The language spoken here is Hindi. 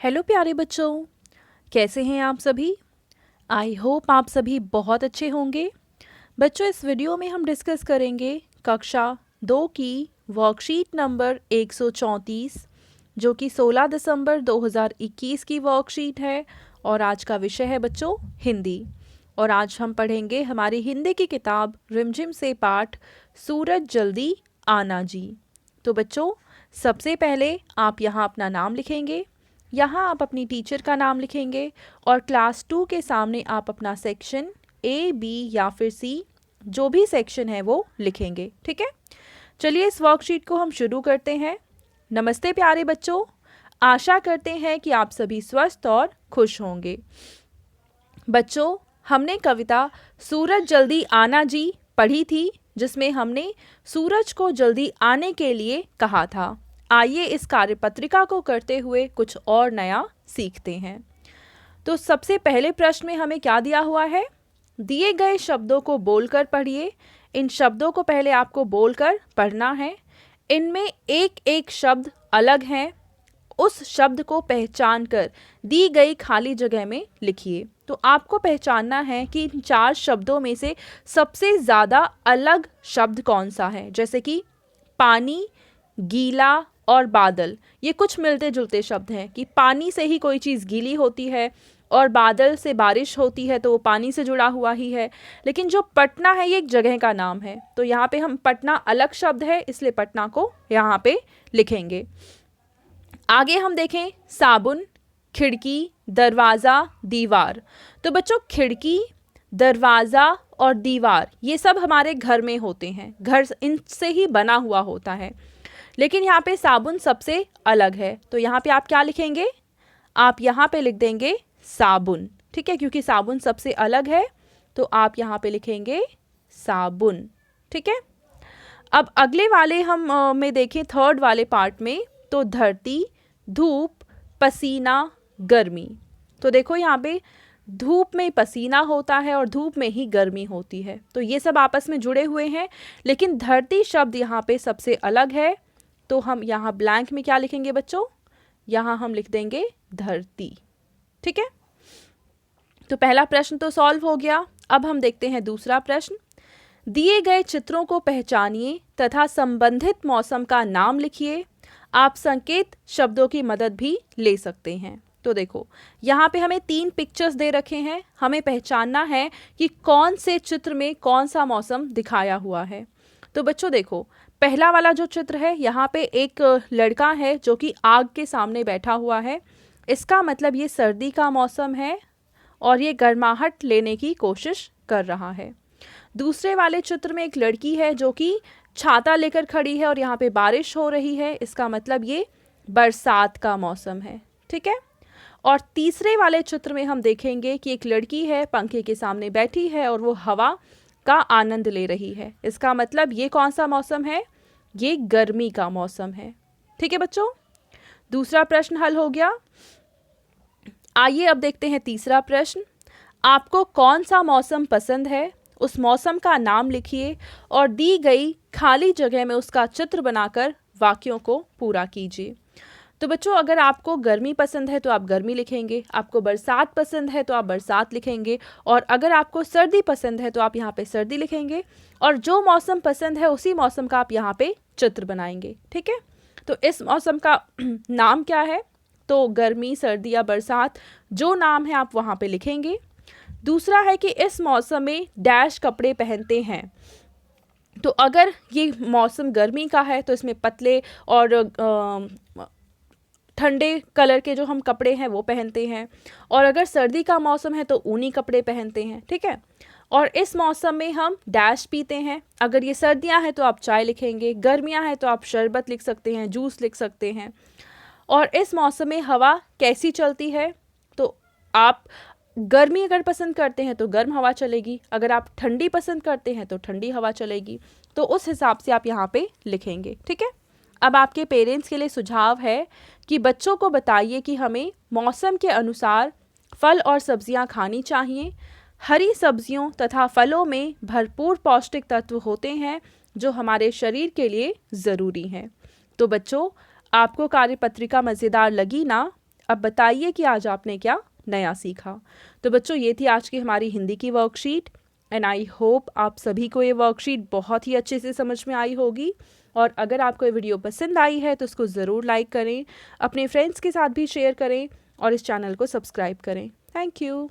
हेलो प्यारे बच्चों, कैसे हैं आप सभी। आई होप आप सभी बहुत अच्छे होंगे। बच्चों, इस वीडियो में हम डिस्कस करेंगे कक्षा 2 की वर्कशीट नंबर 134 जो कि 16 दिसंबर 2021 की वर्कशीट है। और आज का विषय है बच्चों हिंदी। और आज हम पढ़ेंगे हमारी हिंदी की किताब रिमझिम से पाठ सूरज जल्दी आना जी। तो बच्चों, सबसे पहले आप यहाँ अपना नाम लिखेंगे, यहाँ आप अपनी टीचर का नाम लिखेंगे और क्लास 2 के सामने आप अपना सेक्शन A, B या फिर C जो भी सेक्शन है वो लिखेंगे। ठीक है, चलिए इस वर्कशीट को हम शुरू करते हैं। नमस्ते प्यारे बच्चों, आशा करते हैं कि आप सभी स्वस्थ और खुश होंगे। बच्चों, हमने कविता सूरज जल्दी आना जी पढ़ी थी, जिसमें हमने सूरज को जल्दी आने के लिए कहा था। आइए इस कार्यपत्रिका को करते हुए कुछ और नया सीखते हैं। तो सबसे पहले प्रश्न में हमें क्या दिया हुआ है? दिए गए शब्दों को बोलकर पढ़िए। इन शब्दों को पहले आपको बोलकर पढ़ना है। इनमें एक एक शब्द अलग हैं। उस शब्द को पहचान कर दी गई खाली जगह में लिखिए। तो आपको पहचानना है कि इन 4 शब्दों में से सबसे ज़्यादा अलग शब्द कौन सा है। जैसे कि पानी, गीला और बादल, ये कुछ मिलते जुलते शब्द हैं कि पानी से ही कोई चीज़ गीली होती है और बादल से बारिश होती है तो वो पानी से जुड़ा हुआ ही है। लेकिन जो पटना है ये एक जगह का नाम है, तो यहाँ पे हम पटना अलग शब्द है, इसलिए पटना को यहाँ पे लिखेंगे। आगे हम देखें साबुन, खिड़की, दरवाज़ा, दीवार। तो बच्चों, खिड़की, दरवाज़ा और दीवार ये सब हमारे घर में होते हैं, घर इनसे ही बना हुआ होता है। लेकिन यहाँ पे साबुन सबसे अलग है, तो यहाँ पे आप क्या लिखेंगे? आप यहाँ पे लिख देंगे साबुन। ठीक है, क्योंकि साबुन सबसे अलग है तो आप यहाँ पे लिखेंगे साबुन। ठीक है, अब अगले वाले हम में देखें थर्ड वाले पार्ट में, तो धरती, धूप, पसीना, गर्मी। तो देखो यहाँ पे धूप में पसीना होता है और धूप में ही गर्मी होती है, तो ये सब आपस में जुड़े हुए हैं। लेकिन धरती शब्द यहाँ पे सबसे अलग है, तो हम यहाँ ब्लैंक में क्या लिखेंगे बच्चों? यहाँ हम लिख देंगे धरती। ठीक है, तो पहला प्रश्न तो सॉल्व हो गया। अब हम देखते हैं दूसरा प्रश्न। दिए गए चित्रों को पहचानिए तथा संबंधित मौसम का नाम लिखिए। आप संकेत शब्दों की मदद भी ले सकते हैं। तो देखो यहाँ पे हमें 3 पिक्चर्स दे रखे हैं, हमें पहचानना है कि कौन से चित्र में कौन सा मौसम दिखाया हुआ है। तो बच्चों देखो, पहला वाला जो चित्र है यहाँ पे एक लड़का है जो कि आग के सामने बैठा हुआ है। इसका मतलब ये सर्दी का मौसम है और ये गर्माहट लेने की कोशिश कर रहा है। दूसरे वाले चित्र में एक लड़की है जो कि छाता लेकर खड़ी है और यहाँ पे बारिश हो रही है, इसका मतलब ये बरसात का मौसम है। ठीक है, और तीसरे वाले चित्र में हम देखेंगे कि एक लड़की है पंखे के सामने बैठी है और वो हवा का आनंद ले रही है, इसका मतलब ये कौन सा मौसम है? ये गर्मी का मौसम है। ठीक है बच्चों, दूसरा प्रश्न हल हो गया। आइए अब देखते हैं तीसरा प्रश्न। आपको कौन सा मौसम पसंद है? उस मौसम का नाम लिखिए और दी गई खाली जगह में उसका चित्र बनाकर वाक्यों को पूरा कीजिए। तो बच्चों, अगर आपको गर्मी पसंद है तो आप गर्मी लिखेंगे, आपको बरसात पसंद है तो आप बरसात लिखेंगे, और अगर आपको सर्दी पसंद है तो आप यहाँ पे सर्दी लिखेंगे, और जो मौसम पसंद है उसी मौसम का आप यहाँ पे चित्र बनाएंगे। ठीक है, तो इस मौसम का नाम क्या है? तो गर्मी, सर्दी या बरसात जो नाम है आप वहाँ पे लिखेंगे। दूसरा है कि इस मौसम में डैश कपड़े पहनते हैं। तो अगर ये मौसम गर्मी का है तो इसमें पतले और ठंडे कलर के जो हम कपड़े हैं वो पहनते हैं, और अगर सर्दी का मौसम है तो ऊनी कपड़े पहनते हैं। ठीक है, और इस मौसम में हम डैश पीते हैं। अगर ये सर्दियां हैं तो आप चाय लिखेंगे, गर्मियां हैं तो आप शरबत लिख सकते हैं, जूस लिख सकते हैं। और इस मौसम में हवा कैसी चलती है? तो आप गर्मी अगर पसंद करते हैं तो गर्म हवा चलेगी, अगर आप ठंडी पसंद करते हैं तो ठंडी हवा चलेगी, तो उस हिसाब से आप यहाँ पे लिखेंगे। ठीक है, अब आपके पेरेंट्स के लिए सुझाव है कि बच्चों को बताइए कि हमें मौसम के अनुसार फल और सब्जियां खानी चाहिए। हरी सब्जियों तथा फलों में भरपूर पौष्टिक तत्व होते हैं जो हमारे शरीर के लिए ज़रूरी हैं। तो बच्चों, आपको कार्यपत्रिका मज़ेदार लगी ना? अब बताइए कि आज आपने क्या नया सीखा। तो बच्चों ये थी आज की हमारी हिंदी की वर्कशीट एंड आई होप आप सभी को ये वर्कशीट बहुत ही अच्छे से समझ में आई होगी। और अगर आपको ये वीडियो पसंद आई है तो उसको ज़रूर लाइक करें, अपने फ्रेंड्स के साथ भी शेयर करें और इस चैनल को सब्सक्राइब करें। Thank you.